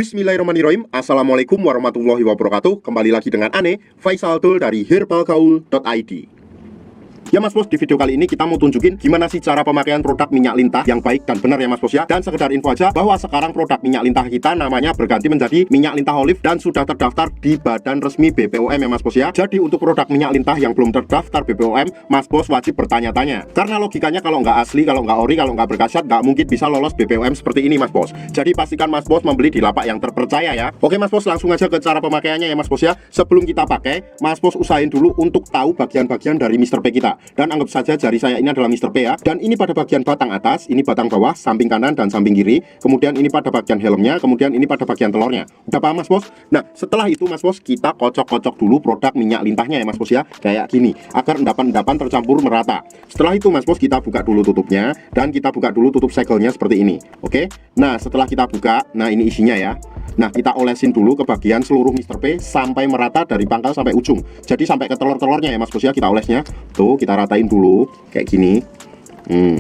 Bismillahirrahmanirrahim. Assalamualaikum warahmatullahi wabarakatuh. Kembali lagi dengan Ane, Faisal Dul dari herbalgaul.id. Ya Mas Bos, di video kali ini kita mau tunjukin gimana sih cara pemakaian produk minyak lintah yang baik dan benar ya Mas Bos ya. Dan sekedar info aja bahwa sekarang produk minyak lintah kita namanya berganti menjadi minyak lintah olive dan sudah terdaftar di badan resmi BPOM ya Mas Bos ya. Jadi untuk produk minyak lintah yang belum terdaftar BPOM, Mas Bos wajib bertanya-tanya. Karena logikanya kalau nggak asli, kalau nggak ori, kalau nggak berkhasiat, nggak mungkin bisa lolos BPOM seperti ini Mas Bos. Jadi pastikan Mas Bos membeli di lapak yang terpercaya ya. Oke Mas Bos, langsung aja ke cara pemakaiannya ya Mas Bos ya. Sebelum kita pakai, Mas Bos usahain dulu untuk tahu bagian-bagian dari Mr. P kita. Dan anggap saja jari saya ini adalah Mr. P ya. Dan ini pada bagian batang atas, ini batang bawah, samping kanan dan samping kiri. Kemudian ini pada bagian helmnya, kemudian ini pada bagian telurnya. Udah paham Mas Bos? Nah setelah itu Mas Bos, kita kocok-kocok dulu produk minyak lintahnya ya Mas Bos ya. Kayak gini, agar endapan-endapan tercampur merata. Setelah itu Mas Bos, kita buka dulu tutupnya. Dan kita buka dulu tutup segelnya seperti ini. Oke. Nah setelah kita buka, nah ini isinya ya. Nah kita olesin dulu ke bagian seluruh Mr. P sampai merata dari pangkal sampai ujung. Jadi sampai ke telur-telurnya ya Mas Bos ya, kita olesnya. Tuh kita ratain dulu kayak gini.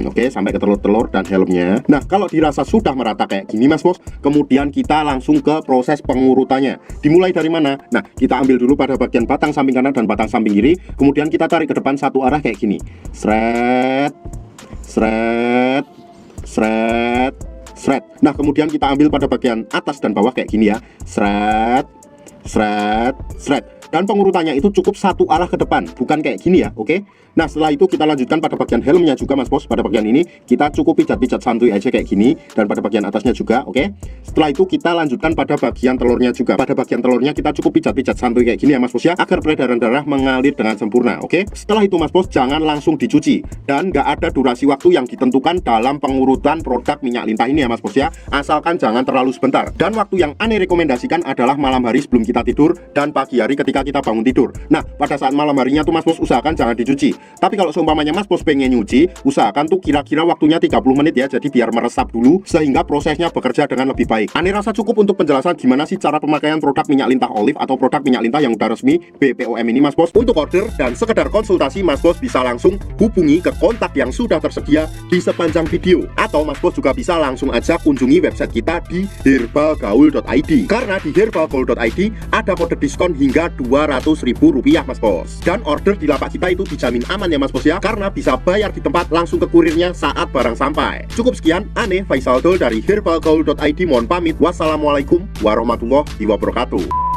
Oke, sampai ke telur-telur dan helmnya. Nah kalau dirasa sudah merata kayak gini Mas Bos, kemudian kita langsung ke proses pengurutannya. Dimulai dari mana? Nah kita ambil dulu pada bagian batang samping kanan dan batang samping kiri. Kemudian kita tarik ke depan satu arah kayak gini. Sret, sret, sret, sret. Nah kemudian kita ambil pada bagian atas dan bawah kayak gini ya. Sret, sret, sret. Dan pengurutannya itu cukup satu arah ke depan, bukan kayak gini ya, oke? Nah setelah itu kita lanjutkan pada bagian helmnya juga Mas Bos. Pada bagian ini kita cukup pijat-pijat santuy aja kayak gini. Dan pada bagian atasnya juga, oke? Setelah itu kita lanjutkan pada bagian telurnya juga. Pada bagian telurnya kita cukup pijat-pijat santuy kayak gini ya Mas Bos ya, agar peredaran darah mengalir dengan sempurna, oke? Setelah itu Mas Bos, jangan langsung dicuci. Dan nggak ada durasi waktu yang ditentukan dalam pengurutan produk minyak lintah ini ya Mas Bos ya. Asalkan jangan terlalu sebentar. Dan waktu yang Ane rekomendasikan adalah malam hari sebelum kita tidur dan pagi hari ketika kita bangun tidur. Nah pada saat malam harinya tuh Mas Bos usahakan jangan dicuci. Tapi kalau seumpamanya Mas Bos pengen nyuci, usahakan tuh kira-kira waktunya 30 menit ya. Jadi biar meresap dulu sehingga prosesnya bekerja dengan lebih baik. Ane rasa cukup untuk penjelasan gimana sih cara pemakaian produk minyak lintah olive atau produk minyak lintah yang udah resmi BPOM ini Mas Bos. Untuk order dan sekedar konsultasi, Mas Bos bisa langsung hubungi ke kontak yang sudah tersedia di sepanjang video. Atau Mas Bos juga bisa langsung aja kunjungi website kita di herbalgaul.id. Karena di herbalgaul.id ada kode diskon hingga Rp200.000 Mas Bos. Dan order di lapak kita itu dijamin aman ya Mas Bos ya, karena bisa bayar di tempat langsung ke kurirnya saat barang sampai. Cukup sekian, Ane Faisal Dul dari herbalgaul.id mohon pamit. Wassalamualaikum warahmatullahi wabarakatuh.